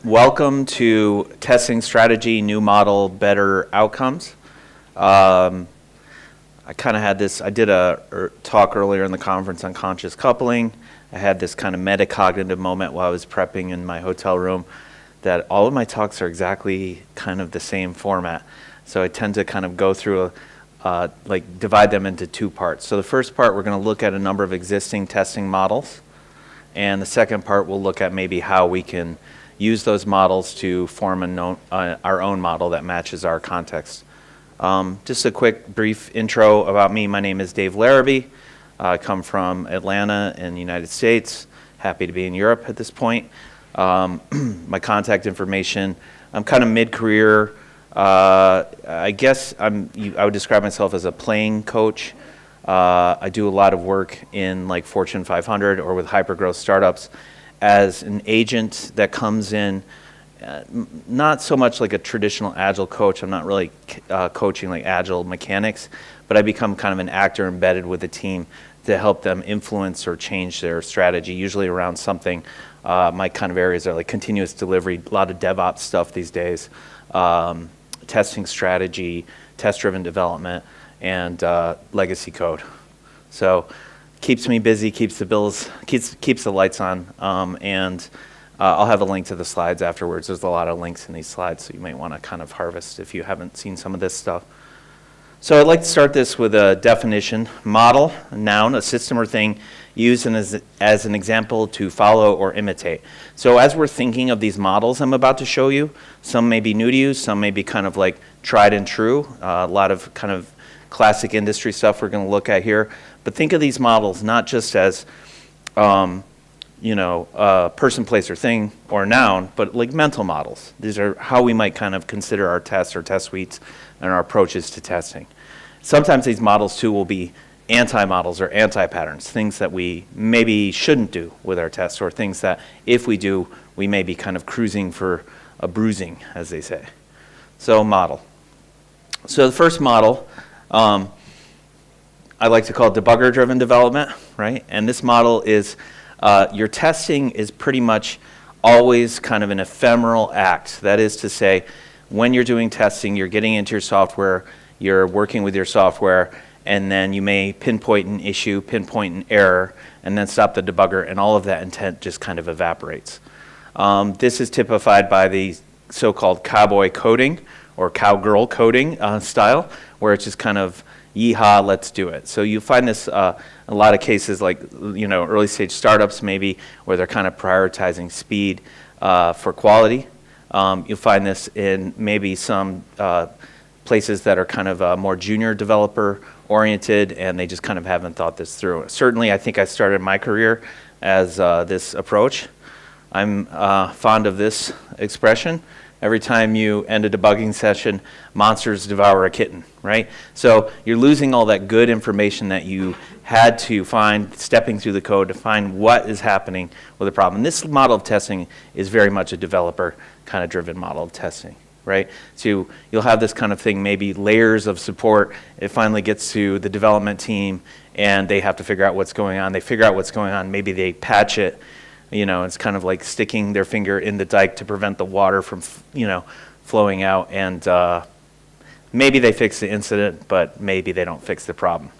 Welcome to Testing Strategy, New Model, Better Outcomes. I kind of had this, I did a talk earlier in the conference on conscious coupling. I had this kind of metacognitive moment while I was prepping in my hotel room that all of my talks are exactly kind of the same format. So I tend to kind of go through, divide them into two parts. So the first part, we're going to look at a number of existing testing models. And the second part, we'll look at maybe how we can use those models to form our own model that matches our context. Just a quick, brief intro about me. My name is Dave Laribee. I come from Atlanta in the United States. Happy to be in Europe at this point. My contact information, I'm kind of mid-career. I guess I would describe myself as a playing coach. I do a lot of work in like Fortune 500 or with hypergrowth startups as an agent that comes in, not so much like a traditional Agile coach. I'm not really coaching like Agile mechanics, but I become kind of an actor embedded with the team to help them influence or change their strategy, usually around something. My kind of areas are like continuous delivery, a lot of DevOps stuff these days, testing strategy, test-driven development, and legacy code. So keeps me busy, keeps the bills, keeps the lights on, and I'll have a link to the slides afterwards. There's a lot of links in these slides, so you might want to kind of harvest if you haven't seen some of this stuff. So I'd like to start this with a definition. Model, a noun, a system or thing used as an example to follow or imitate. So as we're thinking of these models I'm about to show you, some may be new to you, some may be kind of like tried and true, a lot of kind of classic industry stuff we're going to look at here. But think of these models not just as, person, place, or thing, or noun, but like mental models. These are how we might kind of consider our tests or test suites and our approaches to testing. Sometimes these models too will be anti-models or anti-patterns, things that we maybe shouldn't do with our tests, or things that if we do, we may be kind of cruising for a bruising, as they say. So model. So the first model, I like to call it debugger-driven development, right? And this model is, your testing is pretty much always kind of an ephemeral act. That is to say, when you're doing testing, you're getting into your software, you're working with your software, and then you may pinpoint an issue, pinpoint an error, and then stop the debugger, and all of that intent just kind of evaporates. This is typified by the so-called cowboy coding or cowgirl coding style, where it's just kind of yeehaw, let's do it. So you find this a lot of cases like, early stage startups maybe, where they're kind of prioritizing speed for quality. You'll find this in maybe some places that are kind of more junior developer oriented, and they just kind of haven't thought this through. Certainly, I think I started my career as this approach. I'm fond of this expression. Every time you end a debugging session, monsters devour a kitten, right? So you're losing all that good information that you had to find, stepping through the code to find what is happening with the problem. And this model of testing is very much a developer kind of driven model of testing, right? So you'll have this kind of thing, maybe layers of support. It finally gets to the development team, and they have to figure out what's going on. They figure out what's going on. Maybe they patch it. It's kind of like sticking their finger in the dike to prevent the water from, flowing out. And maybe they fix the incident, but maybe they don't fix the problem.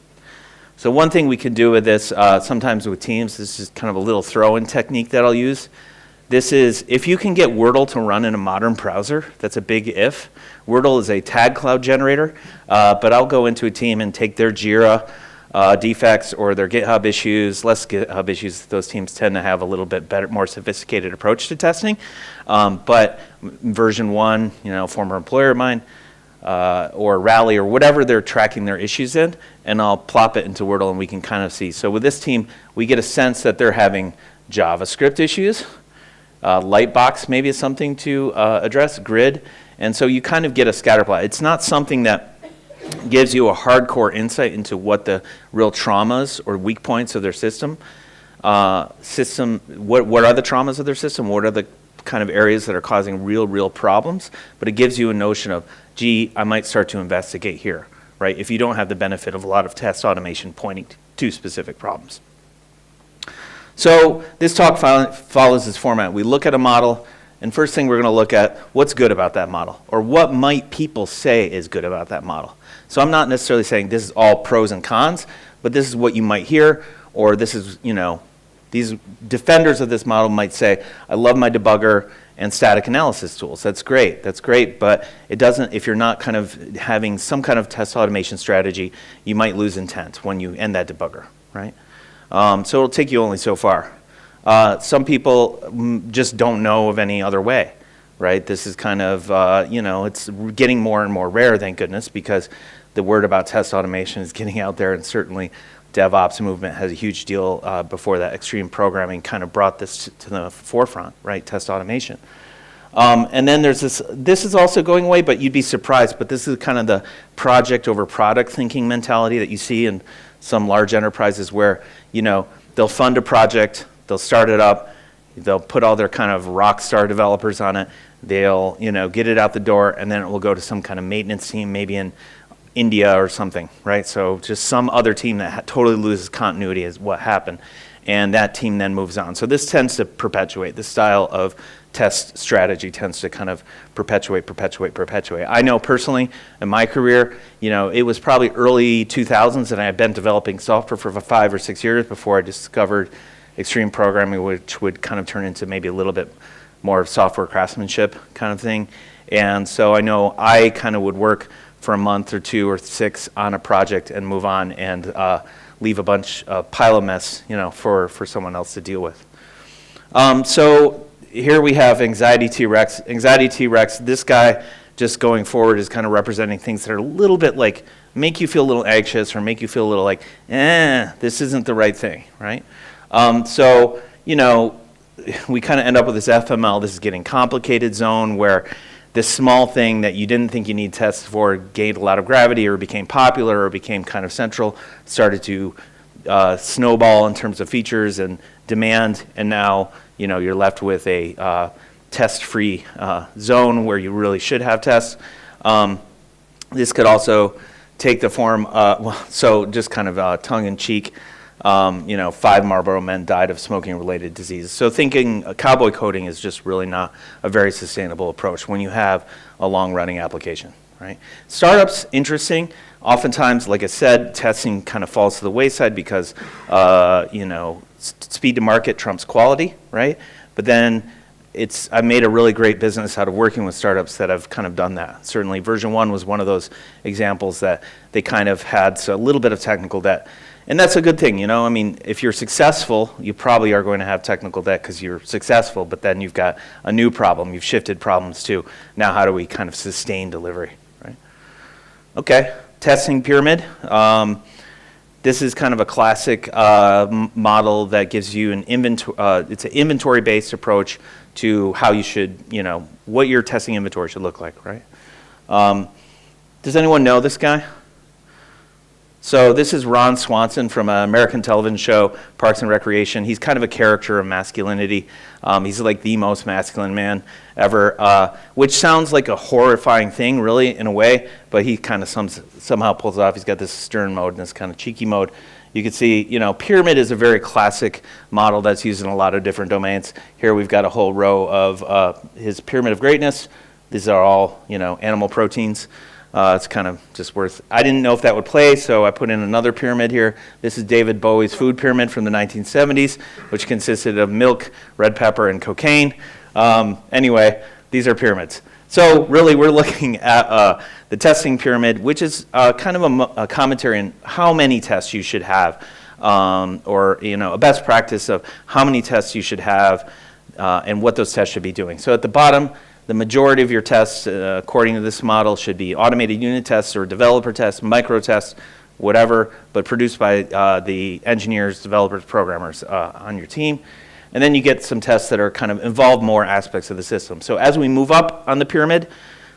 So one thing we can do with this, sometimes with teams, this is kind of a little throw-in technique that I'll use. This is, if you can get Wordle to run in a modern browser, that's a big if. Wordle is a tag cloud generator, but I'll go into a team and take their Jira defects or their GitHub issues, less GitHub issues. Those teams tend to have a little bit better, more sophisticated approach to testing. But VersionOne, former employer of mine, or Rally or whatever they're tracking their issues in, and I'll plop it into Wordle and we can kind of see. So with this team, we get a sense that they're having JavaScript issues. Lightbox maybe is something to address, grid. And so you kind of get a scatter plot. It's not something that gives you a hardcore insight into what the real traumas or weak points of their system. What are the traumas of their system? What are the kind of areas that are causing real problems? But it gives you a notion of, gee, I might start to investigate here, right? If you don't have the benefit of a lot of test automation pointing to specific problems. So this talk follows this format. We look at a model, and first thing we're going to look at what's good about that model, or what might people say is good about that model. So I'm not necessarily saying this is all pros and cons, but this is what you might hear, or this is, these defenders of this model might say, I love my debugger and static analysis tools. That's great, but it doesn't, if you're not kind of having some kind of test automation strategy, you might lose intent when you end that debugger, right? So it'll take you only so far. Some people just don't know of any other way, right? This is kind of, it's getting more and more rare, thank goodness, because the word about test automation is getting out there, and certainly DevOps movement has a huge deal before that. Extreme programming kind of brought this to the forefront, right? Test automation. And then there's this is also going away, but you'd be surprised, but this is kind of the project over product thinking mentality that you see in some large enterprises where, they'll fund a project, they'll start it up, they'll put all their kind of rock star developers on it, they'll, get it out the door, and then it will go to some kind of maintenance team, maybe in India or something, right? So just some other team that totally loses continuity is what happened, and that team then moves on. So this tends to perpetuate. This style of test strategy tends to kind of perpetuate. I know personally in my career, it was probably early 2000s, and I had been developing software for 5 or 6 years before I discovered extreme programming, which would kind of turn into maybe a little bit more software craftsmanship kind of thing. And so I know I kind of would work for a month or 2 or 6 on a project and move on and leave a pile of mess, for someone else to deal with. So here we have Anxiety T-Rex. Anxiety T-Rex, this guy just going forward is kind of representing things that are a little bit like, make you feel a little anxious or make you feel a little like, this isn't the right thing, right? So, we kind of end up with this FML, this is getting complicated zone where this small thing that you didn't think you need tests for gained a lot of gravity or became popular or became kind of central, started to snowball in terms of features and demand, and now you're left with a test-free zone where you really should have tests. This could also take the form, so just kind of tongue-in-cheek, 5 Marlboro men died of smoking-related diseases. So thinking cowboy coding is just really not a very sustainable approach when you have a long-running application, right? Startups, interesting. Oftentimes, like I said, testing kind of falls to the wayside because, speed to market trumps quality, right? But then I've made a really great business out of working with startups that have kind of done that. Certainly, VersionOne was one of those examples that they kind of had a little bit of technical debt. And that's a good thing, if you're successful, you probably are going to have technical debt because you're successful, but then you've got a new problem. You've shifted problems too. Now how do we kind of sustain delivery, right? Okay, testing pyramid. This is kind of a classic model that gives you an inventory, it's an inventory-based approach to how you should, what your testing inventory should look like, right? Does anyone know this guy? So this is Ron Swanson from an American television show, Parks and Recreation. He's kind of a character of masculinity. He's like the most masculine man ever, which sounds like a horrifying thing, really, in a way, but he kind of somehow pulls it off. He's got this stern mode and this kind of cheeky mode. You can see, pyramid is a very classic model that's used in a lot of different domains. Here we've got a whole row of his pyramid of greatness. These are all, animal proteins. It's kind of just I didn't know if that would play, so I put in another pyramid here. This is David Bowie's food pyramid from the 1970s, which consisted of milk, red pepper, and cocaine. Anyway, these are pyramids. So really, we're looking at the testing pyramid, which is kind of a commentary on how many tests you should have, or a best practice of how many tests you should have and what those tests should be doing. So at the bottom, the majority of your tests, according to this model, should be automated unit tests or developer tests, micro tests, whatever, but produced by the engineers, developers, programmers on your team. And then you get some tests that are kind of involve more aspects of the system. So as we move up on the pyramid,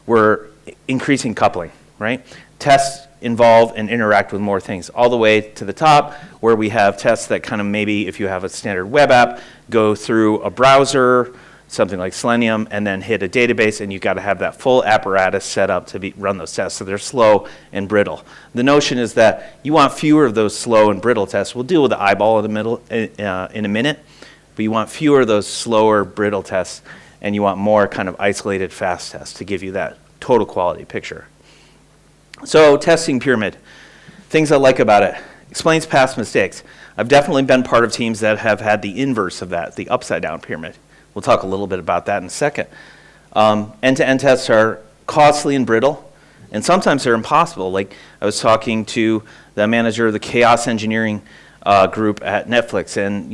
we're increasing coupling, right? Tests involve and interact with more things, all the way to the top where we have tests that kind of maybe, if you have a standard web app, go through a browser, something like Selenium and then hit a database, and you've got to have that full apparatus set up to run those tests, so they're slow and brittle. The notion is that you want fewer of those slow and brittle tests. We'll deal with the eyeball in the middle in a minute, but you want fewer of those slower, brittle tests, and you want more kind of isolated, fast tests to give you that total quality picture. So testing pyramid, things I like about it. Explains past mistakes. I've definitely been part of teams that have had the inverse of that, the upside down pyramid. We'll talk a little bit about that in a second. End-to-end tests are costly and brittle, and sometimes they're impossible. Like I was talking to the manager of the chaos engineering group at Netflix, and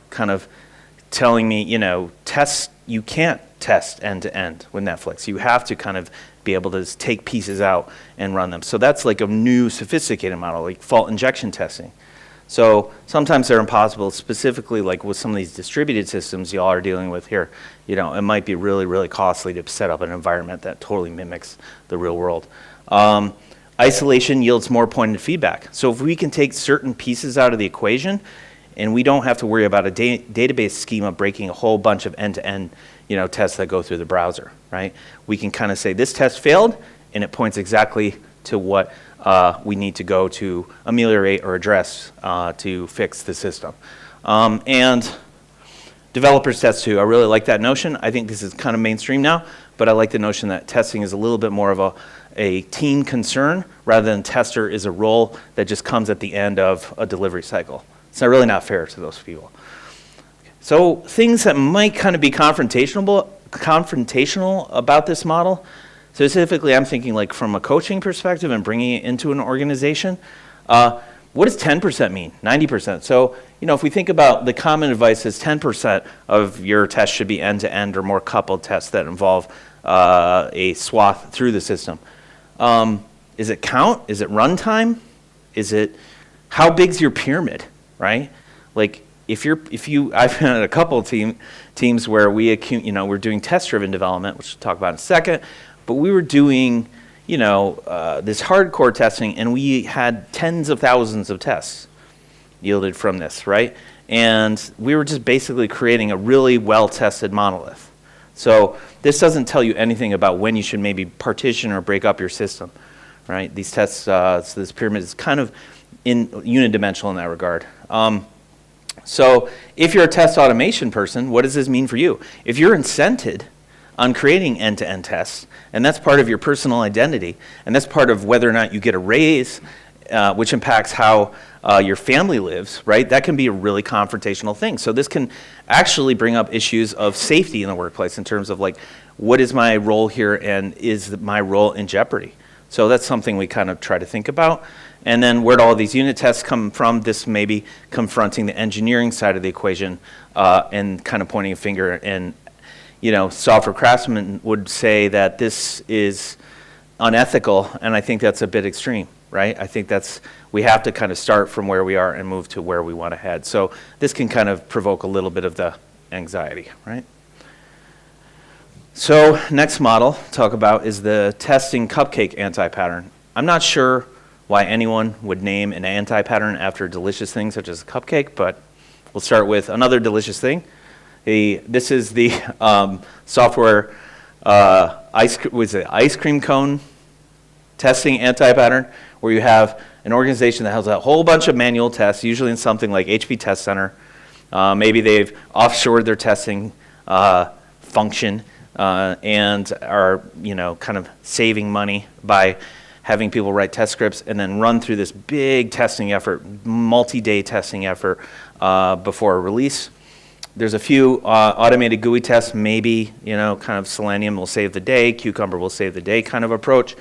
kind of telling me, you can't test end-to-end with Netflix. You have to kind of be able to take pieces out and run them. So that's like a new sophisticated model, like fault injection testing. So sometimes they're impossible, specifically like with some of these distributed systems y'all are dealing with here. It might be really, really costly to set up an environment that totally mimics the real world. Isolation yields more pointed feedback. So if we can take certain pieces out of the equation, and we don't have to worry about a database schema breaking a whole bunch of end-to-end tests that go through the browser, right? We can kind of say this test failed, and it points exactly to what we need to go to ameliorate or address to fix the system. And developers test too. I really like that notion. I think this is kind of mainstream now, but I like the notion that testing is a little bit more of a team concern rather than tester is a role that just comes at the end of a delivery cycle. It's really not fair to those people. So things that might kind of be confrontational about this model. Specifically, I'm thinking like from a coaching perspective and bringing it into an organization. What does 10% mean? 90%. So, if we think about the common advice is 10% of your tests should be end-to-end or more coupled tests that involve a swath through the system. Is it count? Is it runtime? How big's your pyramid, right? Like I've been at a couple of teams where we're doing test-driven development, which we'll talk about in a second. But we were doing, this hardcore testing, and we had tens of thousands of tests yielded from this, right? And we were just basically creating a really well-tested monolith. So this doesn't tell you anything about when you should maybe partition or break up your system, right? These tests, so this pyramid is kind of unidimensional in that regard. So if you're a test automation person, what does this mean for you? If you're incented on creating end-to-end tests, and that's part of your personal identity, and that's part of whether or not you get a raise, which impacts how your family lives, right? That can be a really confrontational thing. So this can actually bring up issues of safety in the workplace in terms of like, what is my role here, and is my role in jeopardy? So that's something we kind of try to think about. And then where do all these unit tests come from? This may be confronting the engineering side of the equation and kind of pointing a finger. And software craftsmen would say that this is unethical, and I think that's a bit extreme, right? I think we have to kind of start from where we are and move to where we want to head. So this can kind of provoke a little bit of the anxiety, right? So next model talk about is the testing cupcake anti-pattern. I'm not sure why anyone would name an anti-pattern after a delicious thing such as a cupcake, but we'll start with another delicious thing. This is the software ice cream cone testing anti-pattern, where you have an organization that has a whole bunch of manual tests, usually in something like HP Test Center. Maybe they've offshored their testing function and are kind of saving money by having people write test scripts and then run through this big testing effort, multi-day testing effort before a release. There's a few automated GUI tests, maybe, kind of Selenium will save the day, Cucumber will save the day kind of approach.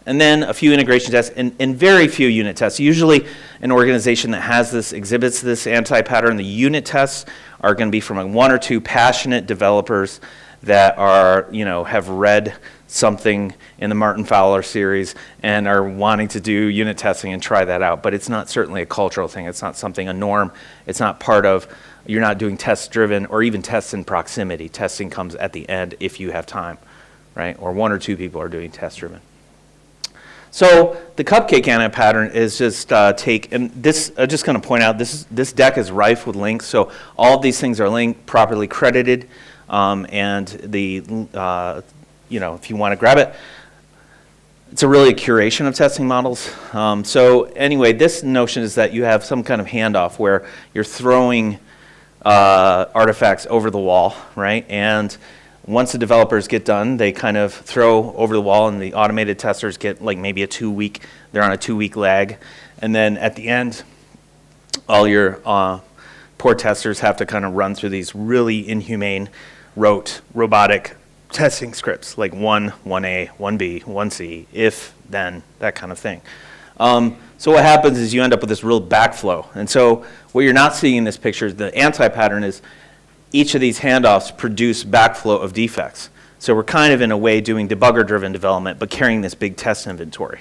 And then a few integration tests and very few unit tests. Usually an organization that has this, exhibits this anti-pattern, the unit tests are going to be from one or two passionate developers that are, have read something in the Martin Fowler series and are wanting to do unit testing and try that out. But it's not certainly a cultural thing. It's not something, a norm. It's not part of, you're not doing test-driven or even tests in proximity. Testing comes at the end if you have time, right? Or one or two people are doing test-driven. So the cupcake anti-pattern is just and this, I'm just going to point out, this deck is rife with links. So all of these things are linked, properly credited. and the, if you want to grab it, it's really a curation of testing models. So anyway, this notion is that you have some kind of handoff where you're throwing artifacts over the wall, right? And once the developers get done, they kind of throw over the wall, and the automated testers get like maybe they're on a 2-week lag. And then at the end, all your poor testers have to kind of run through these really inhumane, robotic testing scripts, like 1A, 1B, 1C, if, then, that kind of thing. So what happens is you end up with this real backflow. And so what you're not seeing in this picture, the anti-pattern is each of these handoffs produce backflow of defects. So we're kind of in a way doing debugger-driven development, but carrying this big test inventory.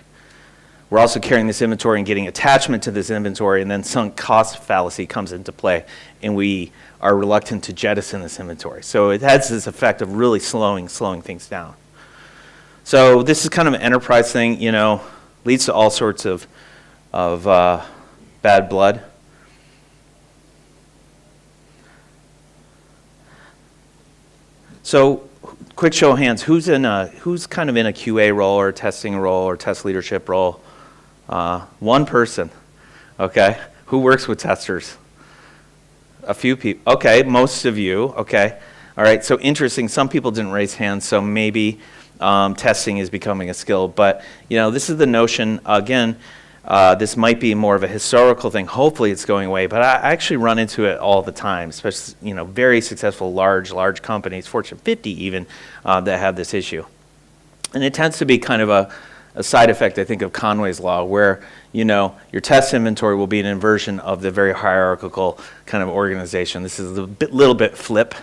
We're also carrying this inventory and getting attachment to this inventory, and then sunk cost fallacy comes into play, and we are reluctant to jettison this inventory. So it has this effect of really slowing things down. So this is kind of an enterprise thing, leads to all sorts of bad blood. So, quick show of hands, who's kind of in a QA role or testing role or test leadership role? One person, okay. Who works with testers? A few people, okay, most of you, okay. All right, so interesting, some people didn't raise hands, so maybe testing is becoming a skill, but this is the notion, again, this might be more of a historical thing. Hopefully it's going away, but I actually run into it all the time, especially very successful large companies, Fortune 50 even, that have this issue. And it tends to be kind of a side effect, I think, of Conway's Law, where your test inventory will be an inversion of the very hierarchical kind of organization. This is a little bit flip.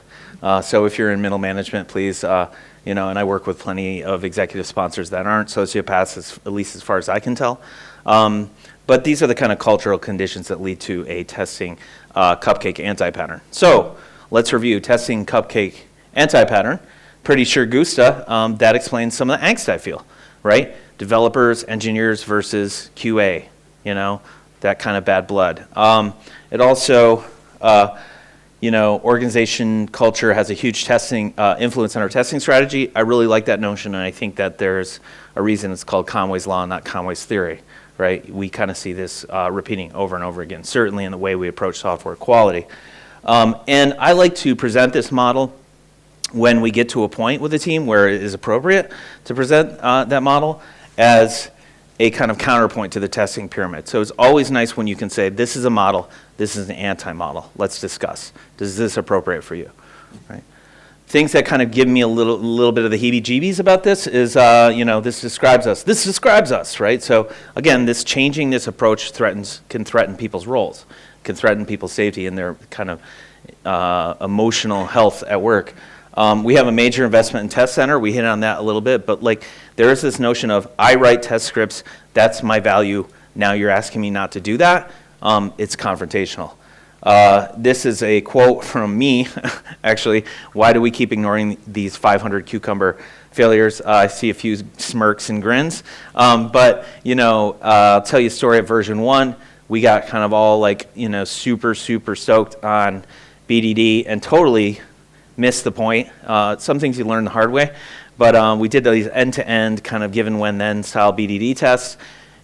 So if you're in middle management, please, and I work with plenty of executive sponsors that aren't sociopaths, at least as far as I can tell. But these are the kind of cultural conditions that lead to a testing cupcake anti-pattern. So let's review testing cupcake anti-pattern. Pretty sure Gusta, that explains some of the angst I feel, right? Developers, engineers versus QA, that kind of bad blood. It also, organization culture has a huge testing influence on our testing strategy. I really like that notion, and I think that there's a reason it's called Conway's Law, not Conway's Theory, right? We kind of see this repeating over and over again, certainly in the way we approach software quality. And I like to present this model when we get to a point with a team where it is appropriate to present that model as a kind of counterpoint to the testing pyramid. So it's always nice when you can say, this is a model, this is an anti-model. Let's discuss. Is this appropriate for you? Right? Things that kind of give me a little bit of the heebie-jeebies about this is, this describes us. This describes us, right? So again, changing this approach can threaten people's roles, can threaten people's safety and their kind of emotional health at work. We have a major investment in Test Center. We hit on that a little bit, but there is this notion of I write test scripts, that's my value. Now you're asking me not to do that. It's confrontational. This is a quote from me, actually. Why do we keep ignoring these 500 cucumber failures? I see a few smirks and grins. But I'll tell you a story at VersionOne. We got kind of all super stoked on BDD and totally missed the point. Some things you learn the hard way. But we did these end-to-end kind of given when then style BDD tests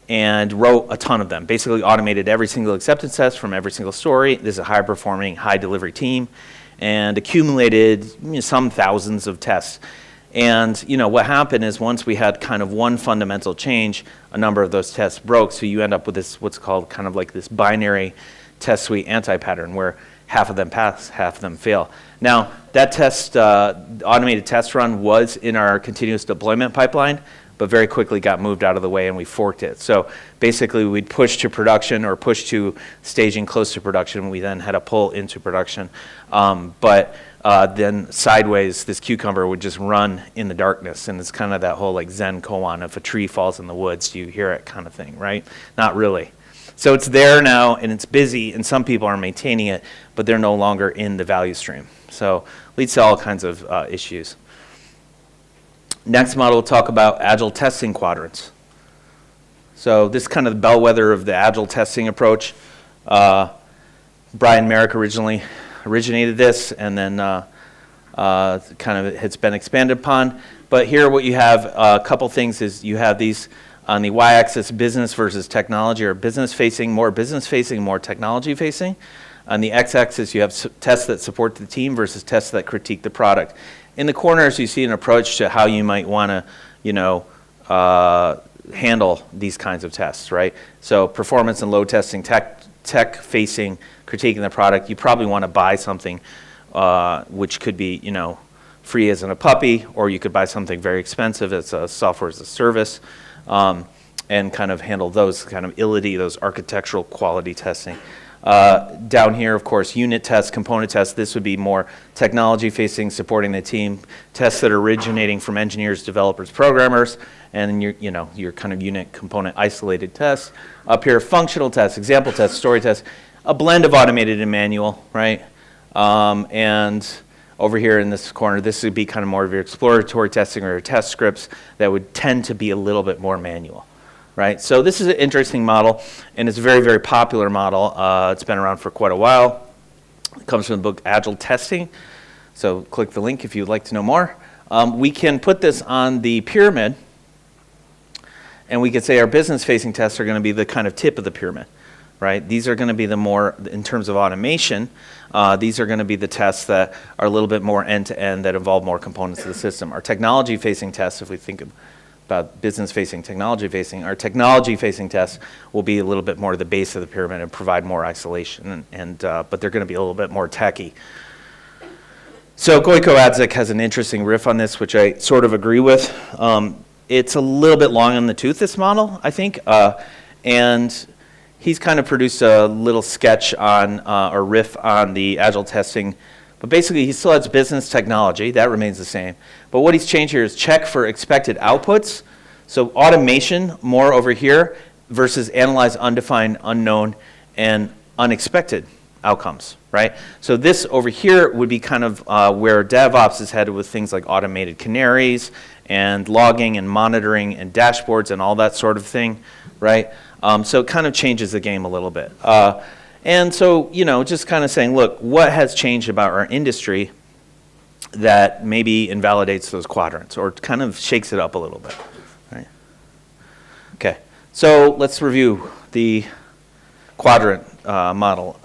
and wrote a ton of them. Basically automated every single acceptance test from every single story. This is a high-performing, high-delivery team and accumulated some thousands of tests. And what happened is once we had kind of one fundamental change, a number of those tests broke. So you end up with this, what's called kind of like this binary test suite anti-pattern where half of them pass, half of them fail. Now, that automated test run was in our continuous deployment pipeline, but very quickly got moved out of the way and we forked it. So basically we'd push to production or push to staging close to production. We then had to pull into production. But then sideways, this cucumber would just run in the darkness. And it's kind of that whole Zen koan, if a tree falls in the woods, do you hear it kind of thing, right? Not really. So it's there now and it's busy and some people are maintaining it, but they're no longer in the value stream. So leads to all kinds of issues. Next model, we'll talk about Agile testing quadrants. So this is kind of the bellwether of the Agile testing approach. Brian Merrick originated this, and then kind of it's been expanded upon. But here what you have, a couple things is you have these on the y-axis, business versus technology, or business-facing, more technology-facing. On the x-axis, you have tests that support the team versus tests that critique the product. In the corners, you see an approach to how you might want to, handle these kinds of tests, right? So performance and load testing, tech-facing, critiquing the product. You probably want to buy something which could be, free as in a puppy, or you could buy something very expensive as a software as a service, and kind of handle those kind of those architectural quality testing. Down here, of course, unit tests, component tests. This would be more technology-facing, supporting the team. Tests that are originating from engineers, developers, programmers, and your kind of unit component isolated tests. Up here, functional tests, example tests, story tests, a blend of automated and manual, right? And over here in this corner, this would be kind of more of your exploratory testing or your test scripts that would tend to be a little bit more manual. Right? So this is an interesting model, and it's a very, very popular model. It's been around for quite a while. It comes from the book Agile Testing. So click the link if you'd like to know more. We can put this on the pyramid, and we could say our business-facing tests are going to be the kind of tip of the pyramid. Right? These are going to be the more, in terms of automation, these are going to be the tests that are a little bit more end-to-end, that involve more components of the system. Our technology-facing tests, if we think about business-facing, technology-facing, our technology-facing tests will be a little bit more the base of the pyramid and provide more isolation, but they're going to be a little bit more techy. So Gojko-Adzik has an interesting riff on this, which I sort of agree with. It's a little bit long in the tooth, this model, I think, and he's kind of produced a little sketch on, or riff on the Agile testing. But basically, he still has business technology. That remains the same. But what he's changed here is check for expected outputs. So automation, more over here, versus analyze undefined, unknown, and unexpected outcomes, right? So this over here would be kind of where DevOps is headed with things like automated canaries and logging and monitoring and dashboards and all that sort of thing, right? So it kind of changes the game a little bit. And so, just kind of saying, look, what has changed about our industry that maybe invalidates those quadrants or kind of shakes it up a little bit, right? Okay, so let's review the quadrant model.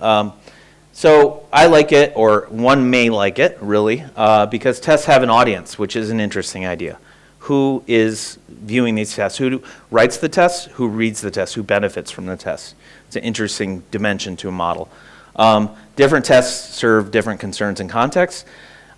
So I like it, or one may like it, really, because tests have an audience, which is an interesting idea. Who is viewing these tests? Who writes the tests? Who reads the tests? Who benefits from the tests? It's an interesting dimension to a model. Different tests serve different concerns and contexts.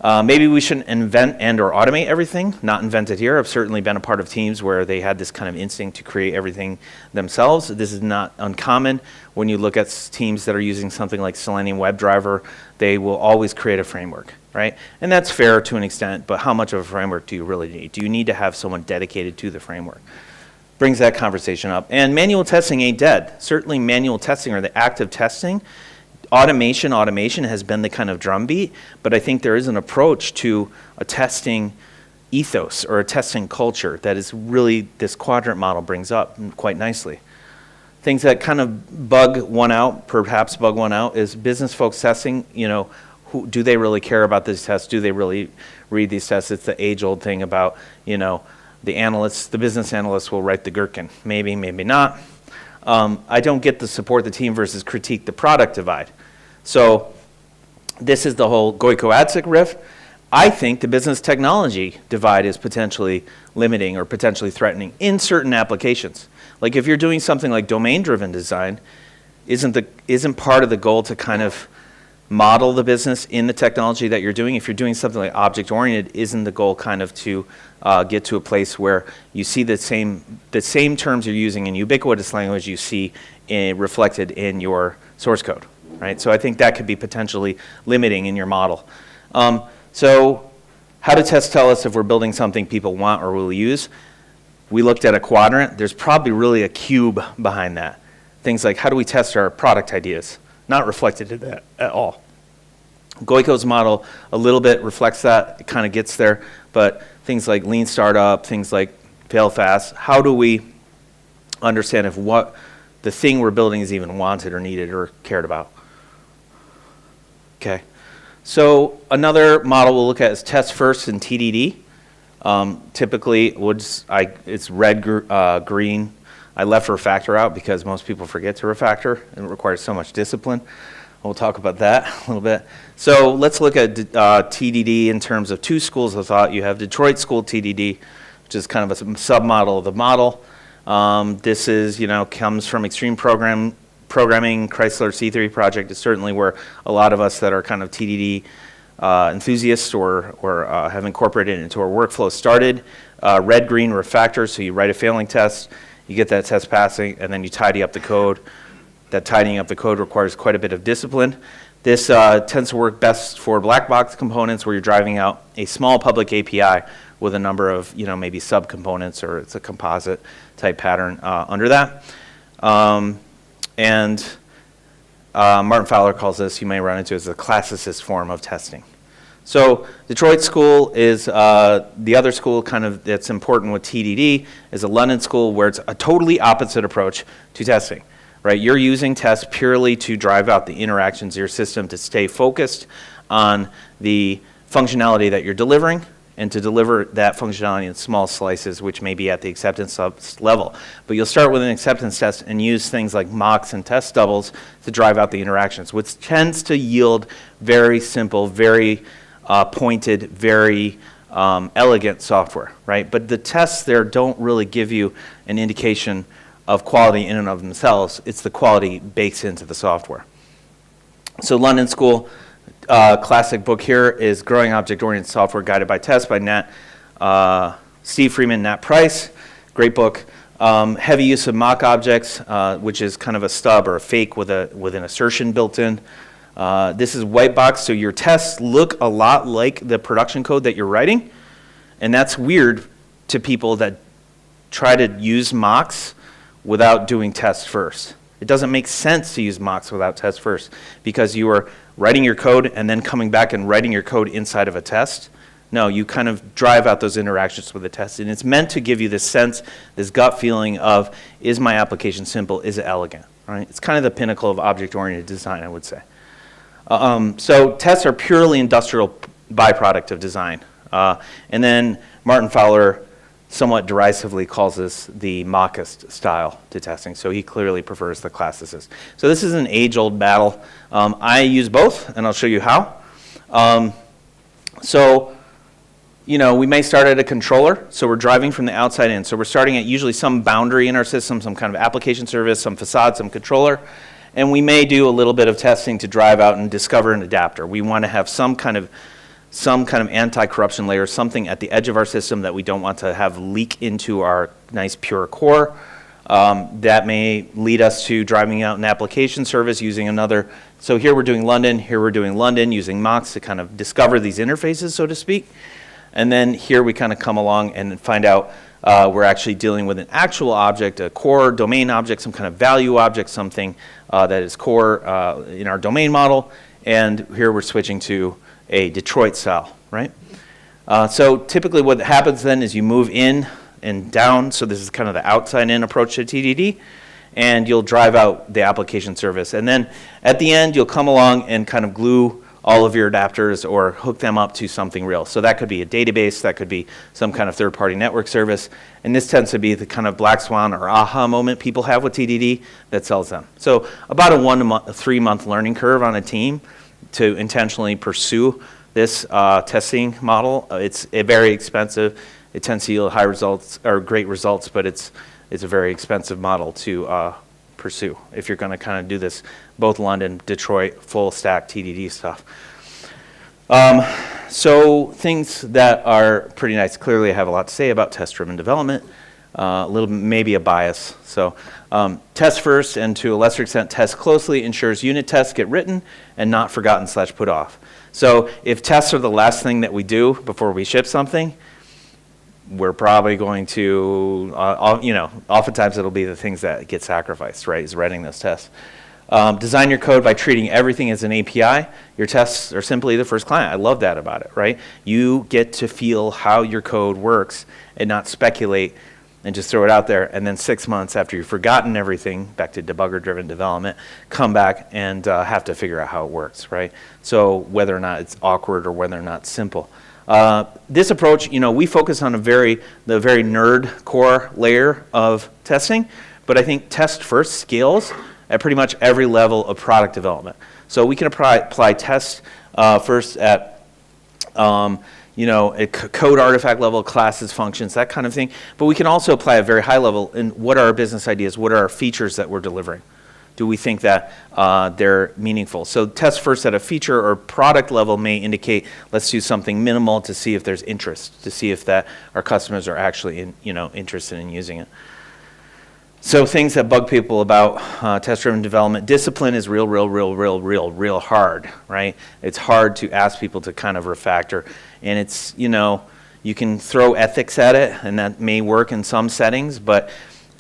Maybe we shouldn't invent and or automate everything. Not invented here. I've certainly been a part of teams where they had this kind of instinct to create everything themselves. This is not uncommon. When you look at teams that are using something like Selenium WebDriver, they will always create a framework, right? And that's fair to an extent, but how much of a framework do you really need? Do you need to have someone dedicated to the framework? Brings that conversation up. And manual testing ain't dead. Certainly manual testing, or the active testing, automation has been the kind of drumbeat, but I think there is an approach to a testing ethos or a testing culture that is really, this quadrant model brings up quite nicely. Things that kind of bug one out is business folks testing, do they really care about these tests? Do they really read these tests? It's the age-old thing about, the business analysts will write the gherkin. Maybe, maybe not. I don't get the support the team versus critique the product divide. So this is the whole Gojko-Adzik riff. I think the business technology divide is potentially limiting or potentially threatening in certain applications. Like if you're doing something like domain-driven design, isn't part of the goal to kind of model the business in the technology that you're doing? If you're doing something like object-oriented, isn't the goal kind of to get to a place where you see the same terms you're using in ubiquitous language you see reflected in your source code, right? So I think that could be potentially limiting in your model. So how do tests tell us if we're building something people want or will use? We looked at a quadrant. There's probably really a cube behind that. Things like, how do we test our product ideas? Not reflected in that at all. Gojko's model a little bit reflects that. It kind of gets there. But things like lean startup, things like fail fast, how do we understand if what the thing we're building is even wanted or needed or cared about? Okay. So another model we'll look at is test first and TDD. Typically, it's red, green. I left refactor out because most people forget to refactor. It requires so much discipline. We'll talk about that a little bit. So let's look at TDD in terms of two schools of thought. You have Detroit School TDD, which is kind of a submodel of the model. This is, comes from extreme programming. Chrysler C3 project is certainly where a lot of us that are kind of TDD enthusiasts or have incorporated it into our workflow started. Red, green refactor, so you write a failing test, you get that test passing, and then you tidy up the code. That tidying up the code requires quite a bit of discipline. This tends to work best for black box components where you're driving out a small public API with a number of, maybe subcomponents, or it's a composite type pattern under that. Martin Fowler calls this, you may run into, as the classicist form of testing. So Detroit School is the other school that's important with TDD is a London school where it's a totally opposite approach to testing, right? You're using tests purely to drive out the interactions of your system to stay focused on the functionality that you're delivering and to deliver that functionality in small slices, which may be at the acceptance level. But you'll start with an acceptance test and use things like mocks and test doubles to drive out the interactions, which tends to yield very simple, very pointed, very elegant software, right? But the tests there don't really give you an indication of quality in and of themselves. It's the quality baked into the software. So London School, classic book here is Growing Object-Oriented Software Guided by Tests by Steve Freeman, Nat Price. Great book. Heavy use of mock objects, which is kind of a stub or a fake with an assertion built in. This is white box, so your tests look a lot like the production code that you're writing, and that's weird to people that try to use mocks without doing tests first. It doesn't make sense to use mocks without tests first because you are writing your code and then coming back and writing your code inside of a test. No, you kind of drive out those interactions with the test, and it's meant to give you this sense, this gut feeling of, is my application simple, is it elegant, right? It's kind of the pinnacle of object-oriented design, I would say. So tests are purely industrial byproduct of design. And then Martin Fowler somewhat derisively calls this the mockist style to testing. So he clearly prefers the classicist. So this is an age-old battle. I use both, and I'll show you how. We may start at a controller. So we're driving from the outside in. So we're starting at usually some boundary in our system, some kind of application service, some facade, some controller. And we may do a little bit of testing to drive out and discover an adapter. We want to have some kind of anti-corruption layer, something at the edge of our system that we don't want to have leak into our nice pure core. That may lead us to driving out an application service using another. So here we're doing London, using mocks to kind of discover these interfaces, so to speak. And then here we kind of come along and find out we're actually dealing with an actual object, a core domain object, some kind of value object, something that is core in our domain model. And here we're switching to a Detroit style, right? So typically what happens then is you move in and down. So this is kind of the outside-in approach to TDD. And you'll drive out the application service. And then at the end, you'll come along and kind of glue all of your adapters or hook them up to something real. So that could be a database, that could be some kind of third-party network service, and this tends to be the kind of black swan or aha moment people have with TDD that sells them. So about a 1 to 3 month learning curve on a team to intentionally pursue this testing model. It's very expensive. It tends to yield high results or great results, but it's a very expensive model to pursue if you're going to kind of do this, both London, Detroit, full stack TDD stuff. So things that are pretty nice. Clearly I have a lot to say about test-driven development, a little maybe a bias. So test first and to a lesser extent test closely ensures unit tests get written and not forgotten / put off. So if tests are the last thing that we do before we ship something, we're probably going to, oftentimes it'll be the things that get sacrificed, right, is writing those tests. Design your code by treating everything as an API. Your tests are simply the first client. I love that about it, right? You get to feel how your code works and not speculate and just throw it out there, and then 6 months after you've forgotten everything, back to debugger-driven development, come back and have to figure out how it works, right? So whether or not it's awkward or whether or not it's simple. This approach, we focus on the very nerd core layer of testing, but I think test first scales at pretty much every level of product development. So we can apply test first at a code artifact level, classes, functions, that kind of thing. But we can also apply a very high level in what are our business ideas, what are our features that we're delivering? Do we think that they're meaningful? So test first at a feature or product level may indicate, let's do something minimal to see if there's interest, to see if that our customers are actually interested in using it. So things that bug people about test-driven development, discipline is real hard, right? It's hard to ask people to kind of refactor. And it's, you can throw ethics at it, and that may work in some settings, but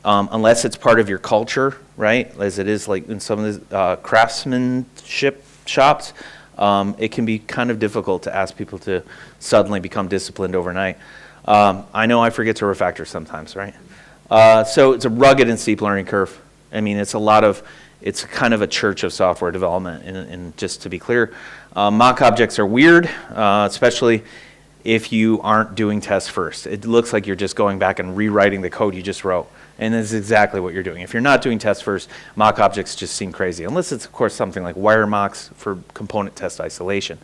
unless it's part of your culture, right, as it is like in some of the craftsmanship shops, it can be kind of difficult to ask people to suddenly become disciplined overnight. I know I forget to refactor sometimes, right? So it's a rugged and steep learning curve. I mean, it's kind of a church of software development, and just to be clear, mock objects are weird, especially if you aren't doing tests first. It looks like you're just going back and rewriting the code you just wrote, and that's exactly what you're doing. If you're not doing tests first, mock objects just seem crazy, unless it's, of course, something like wire mocks for component test isolation.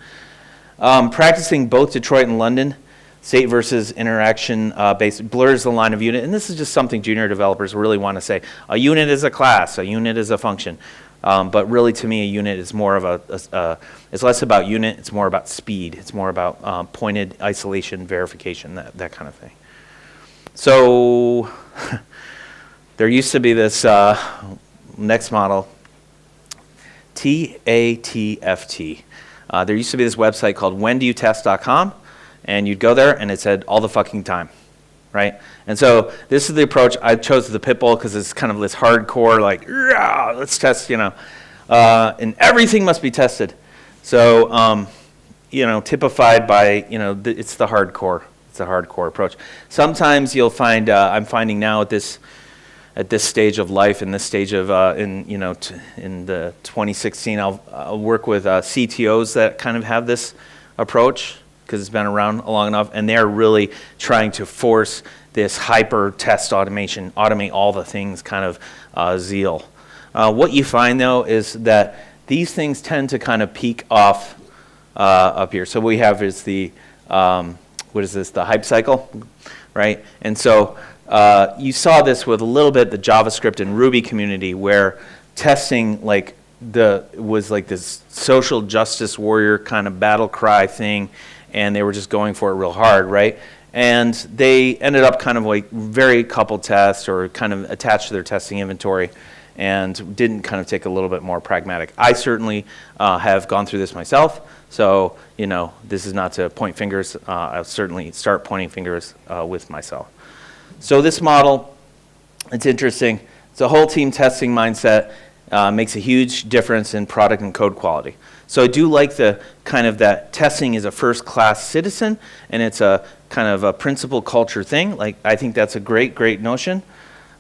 Practicing both Detroit and London, state versus interaction based, blurs the line of unit, and this is just something junior developers really want to say. A unit is a class, a unit is a function, but really to me a unit is more of it's less about unit, it's more about speed, it's more about pointed isolation, verification, that kind of thing. So there used to be this next model, TATFT. There used to be this website called whendoyoutest.com. And you'd go there, and it said all the fucking time, right? And so this is the approach. I chose the Pitbull because it's kind of this hardcore, like, let's test, and everything must be tested. So, typified by, it's the hardcore. It's a hardcore approach. Sometimes you'll find, I'm finding now at this stage of life, in this stage of, in the 2016, I'll work with CTOs that kind of have this approach, because it's been around long enough, and they're really trying to force this hyper test automation, automate all the things kind of zeal. What you find though is that these things tend to kind of peak off up here. So what we have is the, what is this, the hype cycle, right? And so you saw this with a little bit the JavaScript and Ruby community, where testing was like this social justice warrior kind of battle cry thing, and they were just going for it real hard, right? And they ended up kind of like very coupled tests or kind of attached to their testing inventory and didn't kind of take a little bit more pragmatic. I certainly have gone through this myself, so this is not to point fingers. I'll certainly start pointing fingers with myself. So this model, it's interesting. It's a whole team testing mindset, makes a huge difference in product and code quality. So I do like the kind of that testing is a first-class citizen, and it's a kind of a principle culture thing. Like, I think that's a great notion.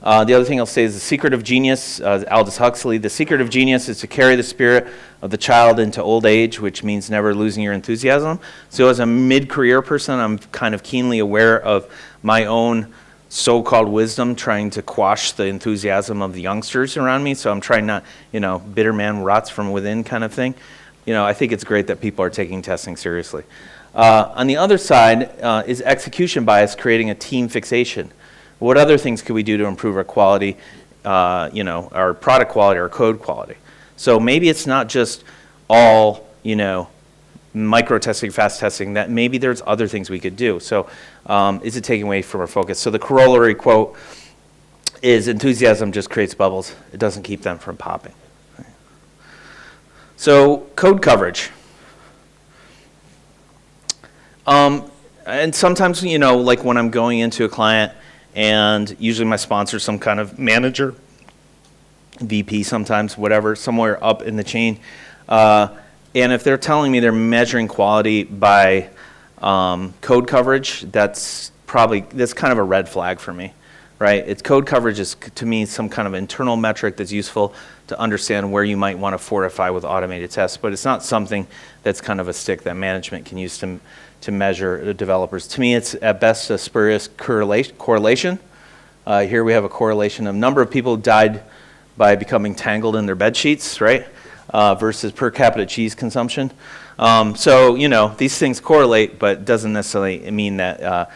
The other thing I'll say is the secret of genius, Aldous Huxley, the secret of genius is to carry the spirit of the child into old age, which means never losing your enthusiasm. So as a mid-career person, I'm kind of keenly aware of my own so-called wisdom, trying to quash the enthusiasm of the youngsters around me. So I'm trying not, bitter man rots from within kind of thing. I think it's great that people are taking testing seriously. On the other side is execution bias, creating a team fixation. What other things could we do to improve our quality, our product quality, our code quality? So maybe it's not just all, micro testing, fast testing, that maybe there's other things we could do. So is it taking away from our focus? So the corollary quote is enthusiasm just creates bubbles. It doesn't keep them from popping. So code coverage. And sometimes, like when I'm going into a client, and usually my sponsor is some kind of manager, VP sometimes, whatever, somewhere up in the chain. And if they're telling me they're measuring quality by code coverage, that's kind of a red flag for me. right? It's code coverage is, to me, some kind of internal metric that's useful to understand where you might want to fortify with automated tests, but it's not something that's kind of a stick that management can use to measure the developers. To me, it's at best a spurious correlation. Here we have a correlation of number of people who died by becoming tangled in their bed sheets, right? Versus per capita cheese consumption. So, these things correlate, but doesn't necessarily mean that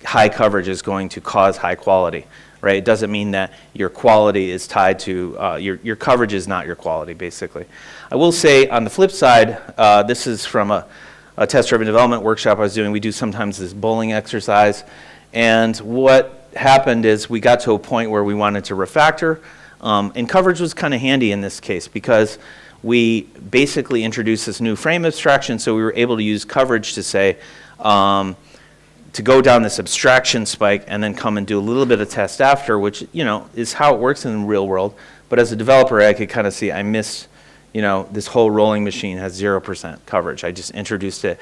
high coverage is going to cause high quality, right? It doesn't mean that your quality is tied to, your coverage is not your quality, basically. I will say, on the flip side, this is from a test-driven development workshop I was doing. We do sometimes this bowling exercise, and what happened is we got to a point where we wanted to refactor, and coverage was kind of handy in this case because we basically introduced this new frame abstraction, so we were able to use coverage to say, to go down this abstraction spike and then come and do a little bit of test after, which, is how it works in the real world. But as a developer, I could kind of see I missed, this whole rolling machine has 0% coverage. I just introduced it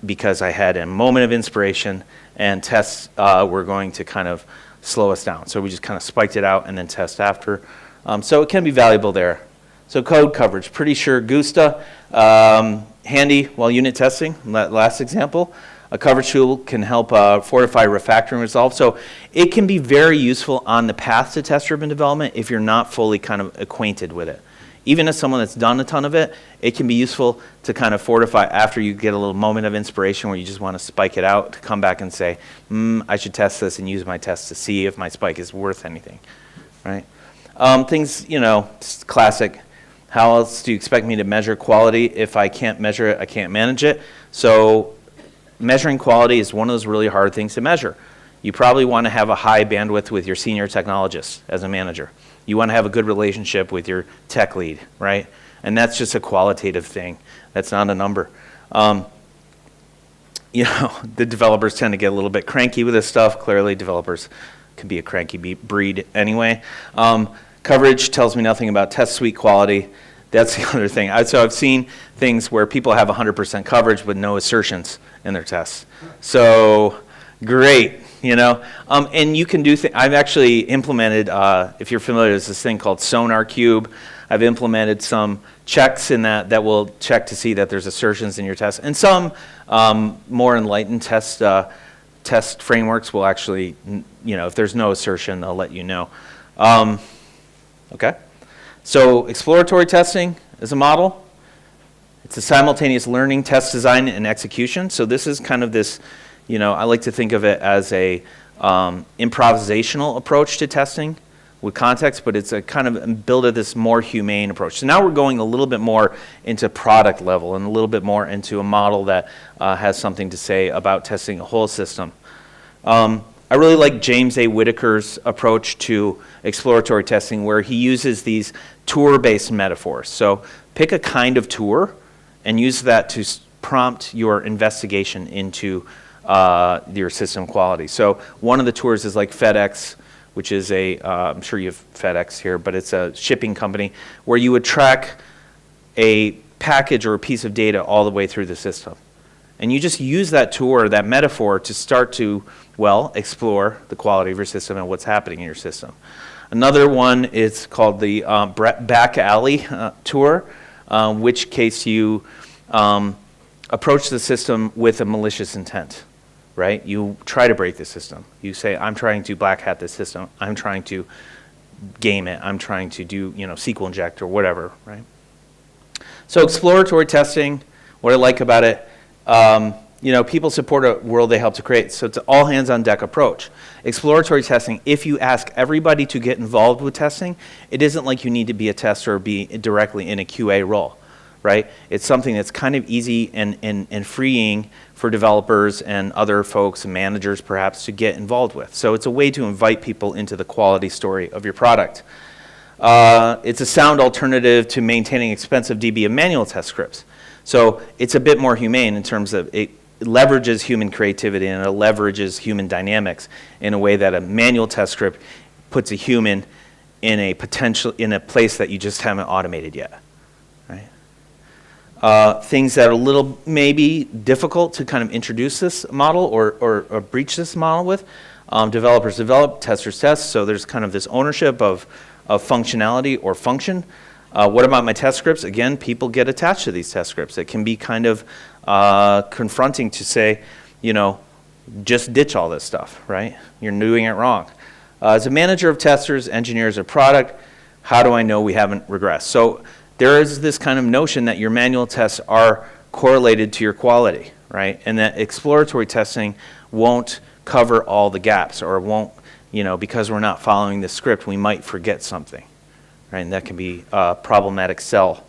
because I had a moment of inspiration and tests were going to kind of slow us down. So we just kind of spiked it out and then test after. So it can be valuable there. So code coverage, pretty sure Gusta, handy while unit testing, last example. A coverage tool can help fortify refactoring resolve. So it can be very useful on the path to test-driven development if you're not fully kind of acquainted with it. Even as someone that's done a ton of it, it can be useful to kind of fortify after you get a little moment of inspiration where you just want to spike it out, to come back and say, I should test this and use my test to see if my spike is worth anything, right? Things, just classic. How else do you expect me to measure quality? If I can't measure it, I can't manage it. So measuring quality is one of those really hard things to measure. You probably want to have a high bandwidth with your senior technologist as a manager. You want to have a good relationship with your tech lead, right? And that's just a qualitative thing. That's not a number. The developers tend to get a little bit cranky with this stuff. Clearly, developers can be a cranky breed anyway. Coverage tells me nothing about test suite quality. That's the other thing. So I've seen things where people have 100% coverage with no assertions in their tests. So great, And you can do things. I've actually implemented, if you're familiar, there's this thing called Sonar Cube. I've implemented some checks in that will check to see that there's assertions in your test. And some more enlightened test frameworks will actually, if there's no assertion, they'll let you know. Okay. So exploratory testing is a model. It's a simultaneous learning, test design, and execution. So this is kind of this, I like to think of it as a improvisational approach to testing with context, but it's a kind of build of this more humane approach. So now we're going a little bit more into product level and a little bit more into a model that has something to say about testing a whole system. I really like James A. Whittaker's approach to exploratory testing where he uses these tour-based metaphors. So pick a kind of tour and use that to prompt your investigation into your system quality. So one of the tours is like FedEx, which is I'm sure you have FedEx here, but it's a shipping company where you would track a package or a piece of data all the way through the system. And you just use that tour, that metaphor, to start to, explore the quality of your system and what's happening in your system. Another one is called the back alley tour, which case you approach the system with a malicious intent, right? You try to break the system. You say, I'm trying to black hat this system. I'm trying to game it. I'm trying to do, SQL inject or whatever, right? So exploratory testing, what I like about it, people support a world they help to create. So it's an all hands on deck approach. Exploratory testing, if you ask everybody to get involved with testing, it isn't like you need to be a tester or be directly in a QA role, right? It's something that's kind of easy and freeing for developers and other folks and managers perhaps to get involved with. So it's a way to invite people into the quality story of your product. It's a sound alternative to maintaining expensive DB and manual test scripts. So it's a bit more humane in terms of it leverages human creativity and it leverages human dynamics in a way that a manual test script puts a human in a place that you just haven't automated yet, right? Things that are a little maybe difficult to kind of introduce this model or breach this model with. Developers develop, testers test, so there's kind of this ownership of functionality or function. What about my test scripts? Again, people get attached to these test scripts. It can be kind of confronting to say, you know, just ditch all this stuff, right? You're doing it wrong. As a manager of testers, engineers, or product, how do I know we haven't regressed? So there is this kind of notion that your manual tests are correlated to your quality, right? And that exploratory testing won't cover all the gaps, or won't, you know, because we're not following the script, we might forget something, right? And that can be a problematic sell.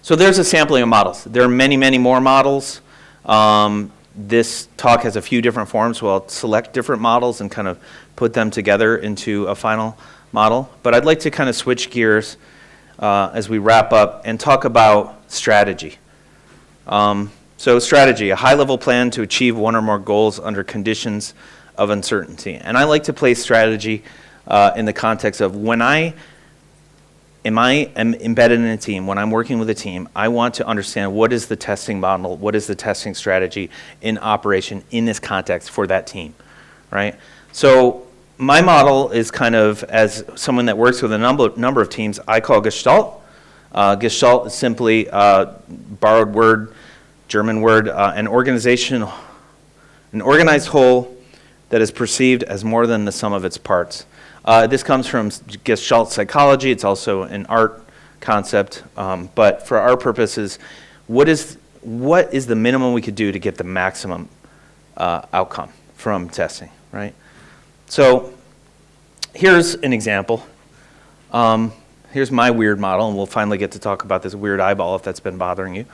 So there's a sampling of models. There are many, many more models. This talk has a few different forms, so I'll select different models and kind of put them together into a final model. But I'd like to kind of switch gears as we wrap up and talk about strategy. So strategy, a high-level plan to achieve one or more goals under conditions of uncertainty. And I like to place strategy in the context of when I am embedded in a team, when I'm working with a team, I want to understand what is the testing model, what is the testing strategy in operation in this context for that team, right? So my model is kind of, as someone that works with a number of teams, I call Gestalt. Gestalt is simply borrowed word, German word, an organized whole that is perceived as more than the sum of its parts. This comes from Gestalt psychology. It's also an art concept, but for our purposes, what is the minimum we could do to get the maximum outcome from testing, right? So here's an example. Here's my weird model, and we'll finally get to talk about this weird eyeball if that's been bothering you.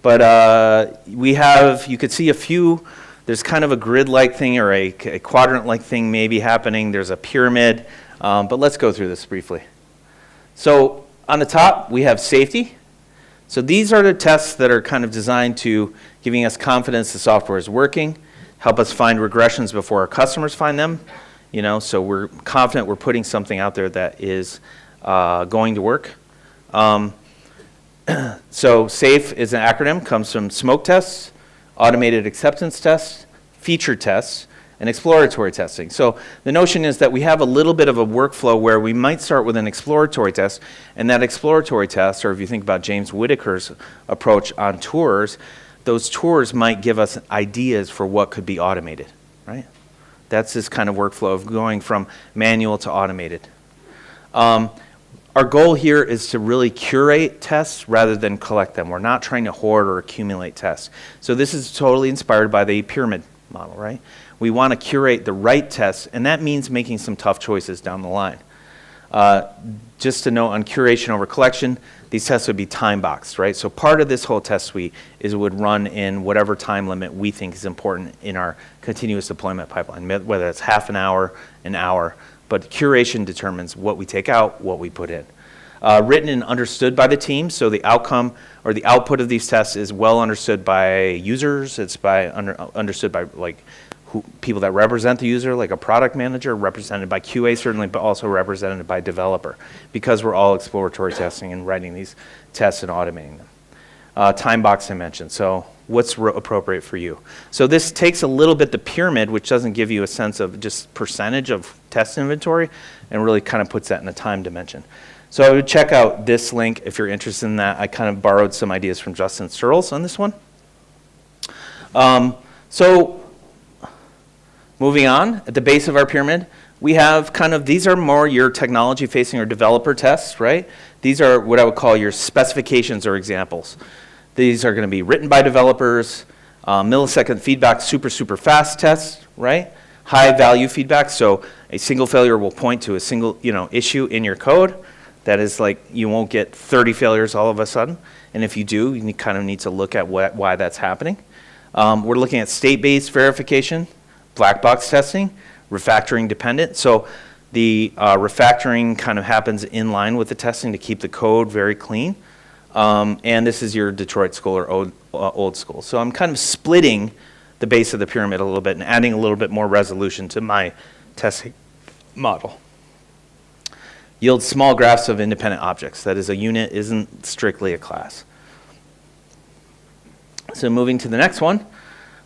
But you could see a few. There's kind of a grid-like thing or a quadrant-like thing maybe happening. There's a pyramid, but let's go through this briefly. So on the top, we have safety. So these are the tests that are kind of designed to giving us confidence the software is working, help us find regressions before our customers find them. You know, so we're confident we're putting something out there that is going to work. So SAFE is an acronym, comes from smoke tests, automated acceptance tests, feature tests, and exploratory testing. So the notion is that we have a little bit of a workflow where we might start with an exploratory test, and that exploratory test, or if you think about James Whittaker's approach on tours, those tours might give us ideas for what could be automated, right? That's this kind of workflow of going from manual to automated. Our goal here is to really curate tests rather than collect them. We're not trying to hoard or accumulate tests. So this is totally inspired by the pyramid model, right? We want to curate the right tests, and that means making some tough choices down the line. Just to note on curation over collection, these tests would be time boxed, right? So part of this whole test suite is it would run in whatever time limit we think is important in our continuous deployment pipeline, whether it's half an hour, but curation determines what we take out, what we put in. Written and understood by the team, so the outcome or the output of these tests is well understood by users. It's understood by people that represent the user, like a product manager, represented by QA certainly, but also represented by developer, because we're all exploratory testing and writing these tests and automating them. Time box I mentioned, so what's appropriate for you? So this takes a little bit the pyramid, which doesn't give you a sense of just percentage of test inventory, and really kind of puts that in a time dimension. So I would check out this link if you're interested in that. I kind of borrowed some ideas from Justin Searles on this one. So moving on, at the base of our pyramid, we have these are more your technology-facing or developer tests, right? These are what I would call your specifications or examples. These are going to be written by developers, millisecond feedback, super fast tests, right? High value feedback, so a single failure will point to a single issue in your code. That is you won't get 30 failures all of a sudden. And if you do, you kind of need to look at why that's happening. We're looking at state-based verification, black box testing, refactoring dependent. So the refactoring kind of happens in line with the testing to keep the code very clean. And this is your Detroit school or old school. So I'm kind of splitting the base of the pyramid a little bit and adding a little bit more resolution to my testing model. Yields small graphs of independent objects. That is, a unit isn't strictly a class. So moving to the next one,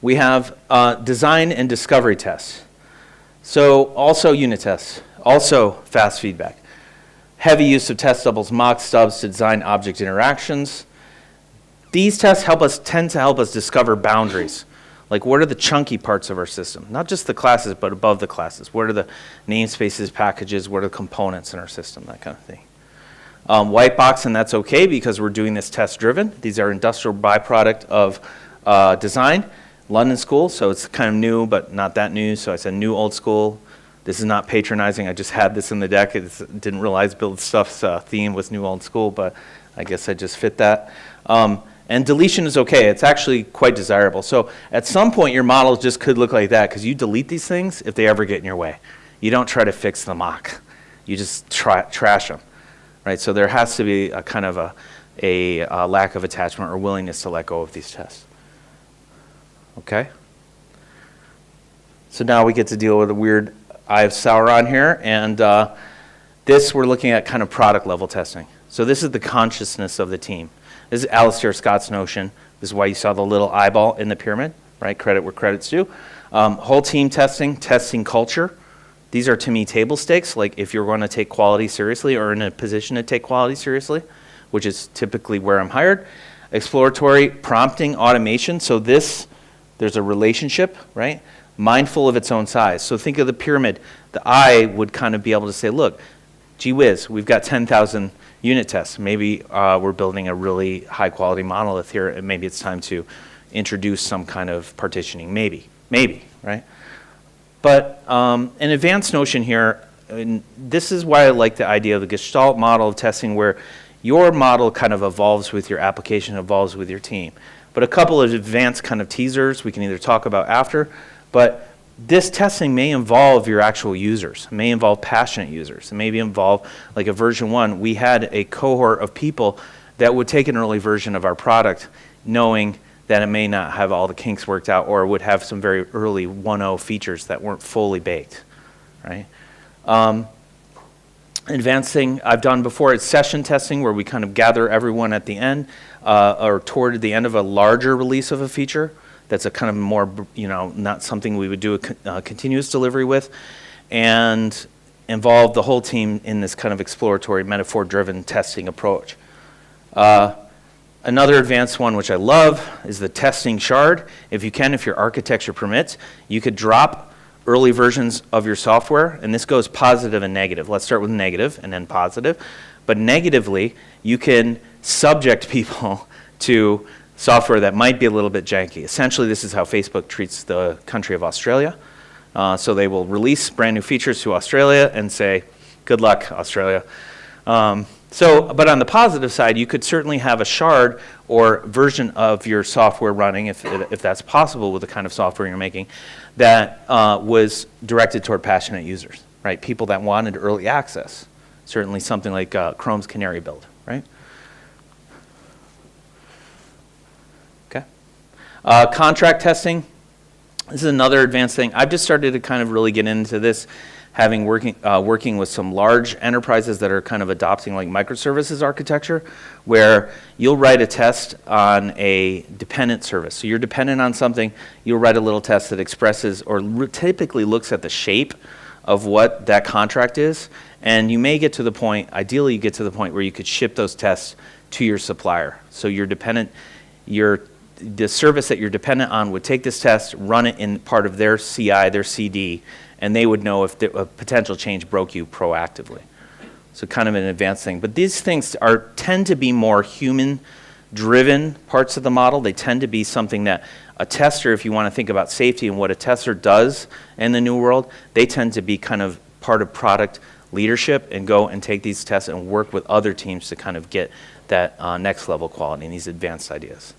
we have design and discovery tests. So also unit tests, also fast feedback. Heavy use of test doubles, mock stubs to design object interactions. These tests tend to help us discover boundaries. Like, what are the chunky parts of our system? Not just the classes, but above the classes. What are the namespaces, packages, what are the components in our system, that kind of thing. White box, and that's okay because we're doing this test-driven. These are industrial byproduct of design. London School, so it's kind of new, but not that new, so I said new old school. This is not patronizing, I just had this in the deck. Didn't realize Build Stuff's theme was new old school, but I guess I just fit that. And deletion is okay, it's actually quite desirable. So at some point your models just could look like that because you delete these things if they ever get in your way. You don't try to fix the mock, you just trash them, right? So there has to be a kind of a lack of attachment or willingness to let go of these tests. Okay? So now we get to deal with a weird Eye of Sauron here, and this we're looking at kind of product level testing. So this is the consciousness of the team. This is Alistair Scott's notion. This is why you saw the little eyeball in the pyramid, right? Credit where credit's due. Whole team testing, testing culture. These are, to me, table stakes, like if you're going to take quality seriously or in a position to take quality seriously, which is typically where I'm hired. Exploratory prompting automation. So there's a relationship, right? Mindful of its own size. So think of the pyramid. The eye would kind of be able to say, look, gee whiz, we've got 10,000 unit tests. Maybe we're building a really high quality monolith here, and maybe it's time to introduce some kind of partitioning. Maybe, right? But an advanced notion here, and this is why I like the idea of the Gestalt model of testing, where your model kind of evolves with your application, evolves with your team. But a couple of advanced kind of teasers we can either talk about after, but this testing may involve your actual users, it may involve passionate users, it may involve, like a VersionOne, we had a cohort of people that would take an early version of our product knowing that it may not have all the kinks worked out or would have some very early 1.0 features that weren't fully baked, right? Advanced thing I've done before is session testing, where we kind of gather everyone at the end or toward the end of a larger release of a feature. That's a kind of more, not something we would do a continuous delivery with, and involve the whole team in this kind of exploratory, metaphor-driven testing approach. Another advanced one, which I love, is the testing shard. If you can, if your architecture permits, you could drop early versions of your software, and this goes positive and negative. Let's start with negative and then positive. But negatively, you can subject people to software that might be a little bit janky. Essentially, this is how Facebook treats the country of Australia. So they will release brand new features to Australia and say, good luck, Australia. But on the positive side, you could certainly have a shard or version of your software running, if that's possible with the kind of software you're making, that was directed toward passionate users, right? People that wanted early access. Certainly something like Chrome's Canary build, right? Okay. Contract testing. This is another advanced thing. I've just started to kind of really get into this, having working with some large enterprises that are kind of adopting like microservices architecture, where you'll write a test on a dependent service. So you're dependent on something, you'll write a little test that expresses or typically looks at the shape of what that contract is, and you may get to the point, ideally you get to the point where you could ship those tests to your supplier. So you're dependent, the service that you're dependent on would take this test, run it in part of their CI, their CD, and they would know if a potential change broke you proactively. So kind of an advanced thing. But these things tend to be more human-driven parts of the model. They tend to be something that a tester, if you want to think about safety and what a tester does in the new world, they tend to be kind of part of product leadership and go and take these tests and work with other teams to kind of get that next level quality and these advanced ideas.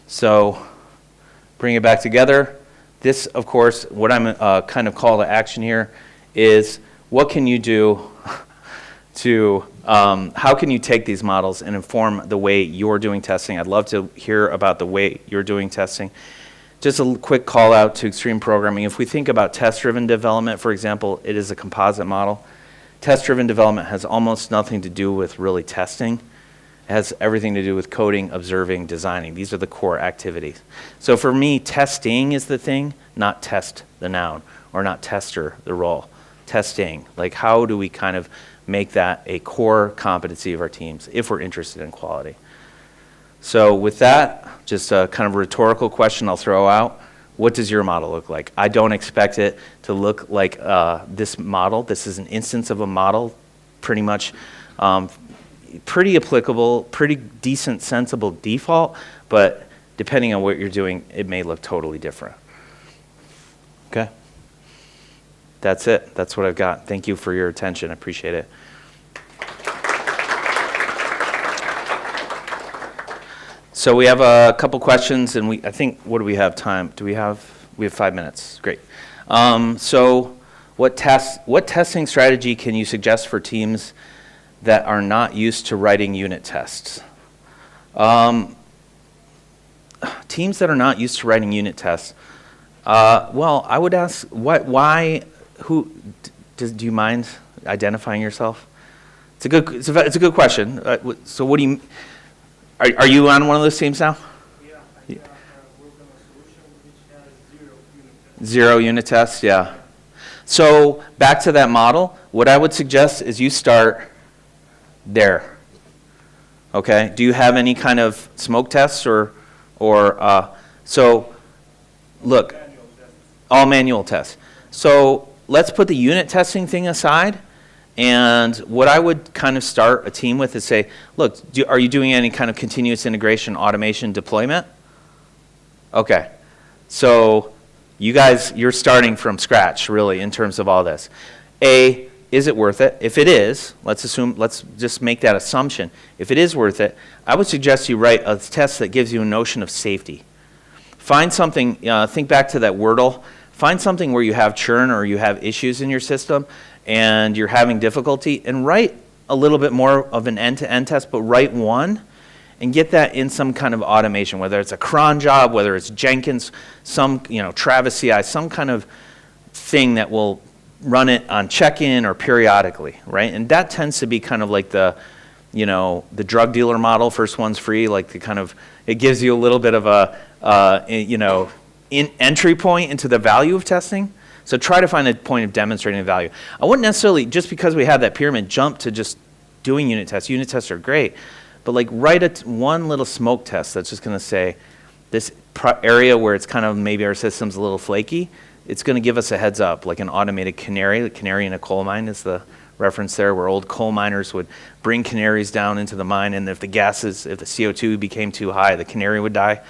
So bring it back together. This, of course, what I'm kind of call to action here is what can you do to, how can you take these models and inform the way you're doing testing? I'd love to hear about the way you're doing testing. Just a quick call out to extreme programming. If we think about test-driven development, for example, it is a composite model. Test-driven development has almost nothing to do with really testing. It has everything to do with coding, observing, designing. These are the core activities. So for me, testing is the thing, not test the noun. or not tester the role? Testing, like how do we kind of make that a core competency of our teams if we're interested in quality? So with that, just a kind of rhetorical question I'll throw out. What does your model look like? I don't expect it to look like this model. This is an instance of a model, pretty much pretty applicable, pretty decent, sensible default, but depending on what you're doing, it may look totally different. Okay? That's it. That's what I've got. Thank you for your attention. I appreciate it. So we have a couple questions, and I think, what do we have time? We have 5 minutes. Great. So what testing strategy can you suggest for teams that are not used to writing unit tests? Teams that are not used to writing unit tests. Well, I would ask, why, who, do you mind identifying yourself? It's a good question. So what do you, are you on one of those teams now? Yeah, I work on a solution which has 0 unit tests. 0 unit tests, yeah. So back to that model, what I would suggest is you start there. Okay, do you have any kind of smoke tests or so look, all manual tests. So let's put the unit testing thing aside, and what I would kind of start a team with is say, look, are you doing any kind of continuous integration, automation, deployment? Okay, so you guys, you're starting from scratch really in terms of all this. Is it worth it? If it is, let's just make that assumption. If it is worth it, I would suggest you write a test that gives you a notion of safety. Find something, think back to that Wordle, find something where you have churn or you have issues in your system and you're having difficulty, and write a little bit more of an end-to-end test, but write one and get that in some kind of automation, whether it's a cron job, whether it's Jenkins, some, Travis CI, some kind of thing that will run it on check-in or periodically, right? And that tends to be kind of like the drug dealer model. First one's free, like the kind of, it gives you a little bit of a, entry point into the value of testing. So try to find a point of demonstrating the value. I wouldn't necessarily, just because we have that pyramid, jump to just doing unit tests. Unit tests are great, but like write one little smoke test that's just going to say, this area where it's kind of maybe our system's a little flaky, it's going to give us a heads up, like an automated canary. The canary in a coal mine is the reference there, where old coal miners would bring canaries down into the mine, and if the CO2 became too high, the canary would die.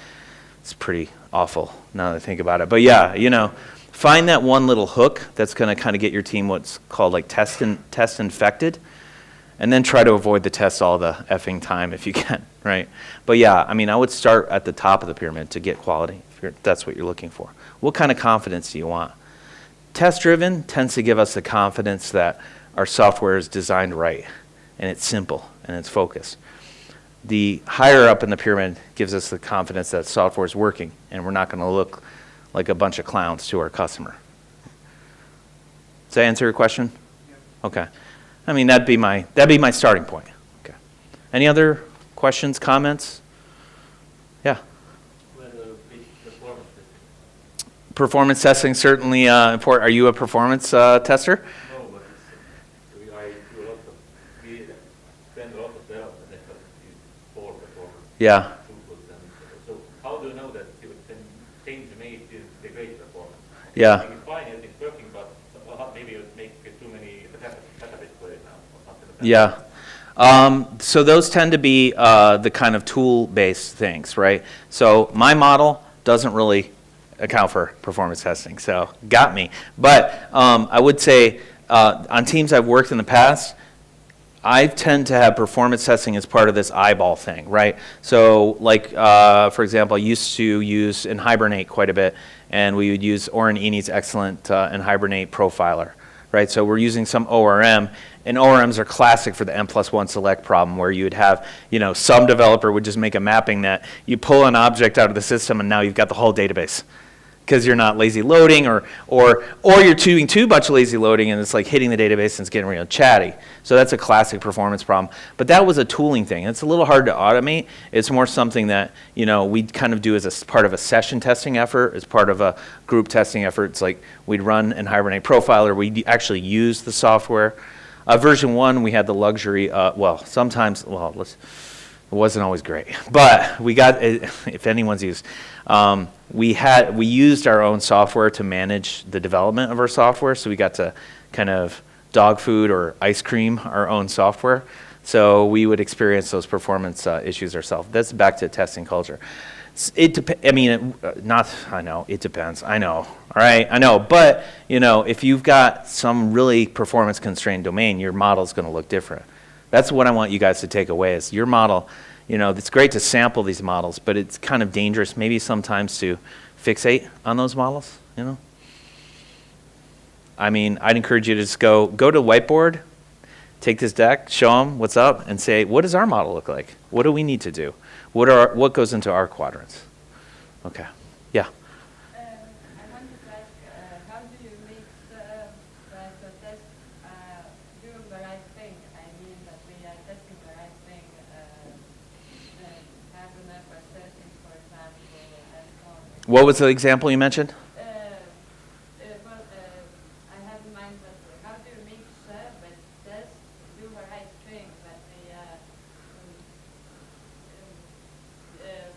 It's pretty awful now that I think about it. But yeah, find that one little hook that's going to kind of get your team what's called like test infected, and then try to avoid the test all the effing time if you can, right? But yeah, I would start at the top of the pyramid to get quality, if that's what you're looking for. What kind of confidence do you want? Test-driven tends to give us the confidence that our software is designed right, and it's simple, and it's focused. The higher up in the pyramid gives us the confidence that software is working, and we're not going to look like a bunch of clowns to our customer. Does that answer your question? Yeah. Okay. That'd be my starting point. Okay. Any other questions, comments? Yeah. Performance testing certainly important. Are you a performance tester? No, but I do a lot of, we spend a lot of development effort for performance. Yeah. So how do you know that change made is the great performance? Yeah. It's fine, it's working, but maybe it make too many database queries now or something like that. Yeah. So those tend to be the kind of tool-based things, right? So my model doesn't really account for performance testing, so got me. But I would say on teams I've worked in the past, I tend to have performance testing as part of this eyeball thing, right? So like, for example, I used to use in Hibernate quite a bit, and we would use Oren Eni's excellent in Hibernate profiler, right? So we're using some ORM, and ORMs are classic for the N+1 select problem, where you would have, some developer would just make a mapping that you pull an object out of the system, and now you've got the whole database. Because you're not lazy loading, or you're doing too much lazy loading, and it's like hitting the database and it's getting real chatty. So that's a classic performance problem. But that was a tooling thing. It's a little hard to automate. It's more something that, you know, we'd kind of do as a part of a session testing effort, as part of a group testing effort. It's like we'd run and Hibernate Profiler. We'd actually use the software. VersionOne, we had the luxury, it wasn't always great, but we got, if anyone's used, we used our own software to manage the development of our software, so we got to kind of dog food or ice cream our own software, so we would experience those performance issues ourselves. That's back to testing culture. It depends. I know, it depends. I know. All right, I know. But, you know, if you've got some really performance constrained domain, your model's going to look different. That's what I want you guys to take away is your model, you know, it's great to sample these models, but it's kind of dangerous maybe sometimes to fixate on those models, you know. I mean, I'd encourage you to just go to whiteboard, take this deck, show them what's up, and say, what does our model look like? What do we need to do? What goes into our quadrants? Okay, yeah. I wanted to ask, how do you make the test doing the right thing? I mean that we are testing the right thing, have enough assessing, for example, and so on. What was the example you mentioned? I have in mind that how do you make sure that tests do the right thing, that they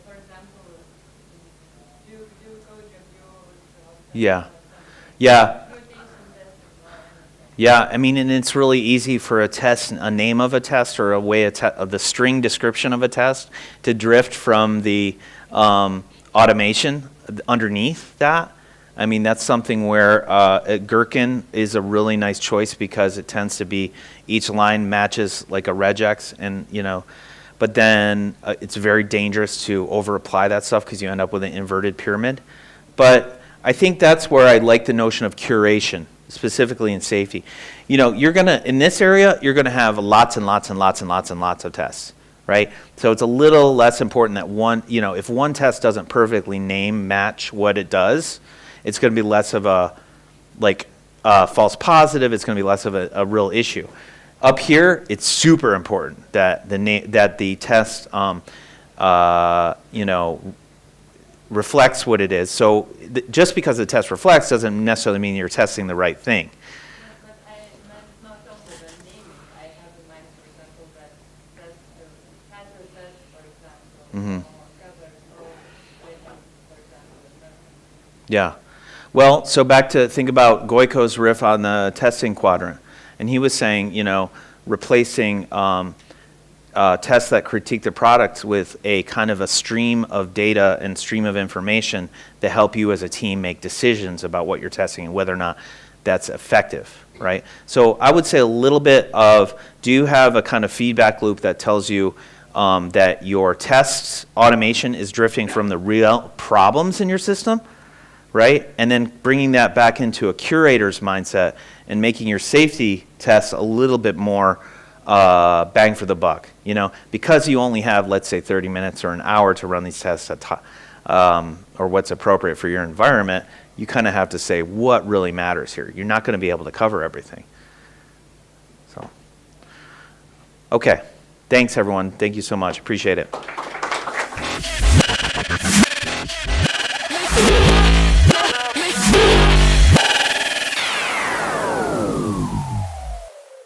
for example, do code reviews. Yeah. Yeah. Yeah, I mean, and it's really easy for a test, a name of a test or a way of the string description of a test to drift from the automation underneath that. I mean, that's something where Gherkin is a really nice choice because it tends to be each line matches like a regex, and you know, but then it's very dangerous to over apply that stuff because you end up with an inverted pyramid. But I think that's where I like the notion of curation, specifically in safety. You know, you're gonna, in this area, you're gonna have lots and lots and lots and lots and lots of tests, right? So it's a little less important that one, you know, if one test doesn't perfectly match what it does, it's gonna be less of a, like, false positive, it's gonna be less of a real issue. Up here, it's super important that the test, you know, reflects what it is. So just because the test reflects doesn't necessarily mean you're testing the right thing. But I meant not only the naming. I have in mind, for example, that hazard test, for example, or cover rating, for example. Yeah. Well, so back to think about Goiko's riff on the testing quadrant. And he was saying, you know, replacing tests that critique the product with a kind of a stream of data and stream of information to help you as a team make decisions about what you're testing and whether or not that's effective, right? So I would say a little bit of, do you have a kind of feedback loop that tells you that your tests automation is drifting from the real problems in your system, right? And then bringing that back into a curator's mindset and making your safety tests a little bit more bang for the buck, you know, because you only have, let's say, 30 minutes or an hour to run these tests or what's appropriate for your environment, you kind of have to say what really matters here. You're not going to be able to cover everything. So, okay. Thanks, everyone. Thank you so much. Appreciate it.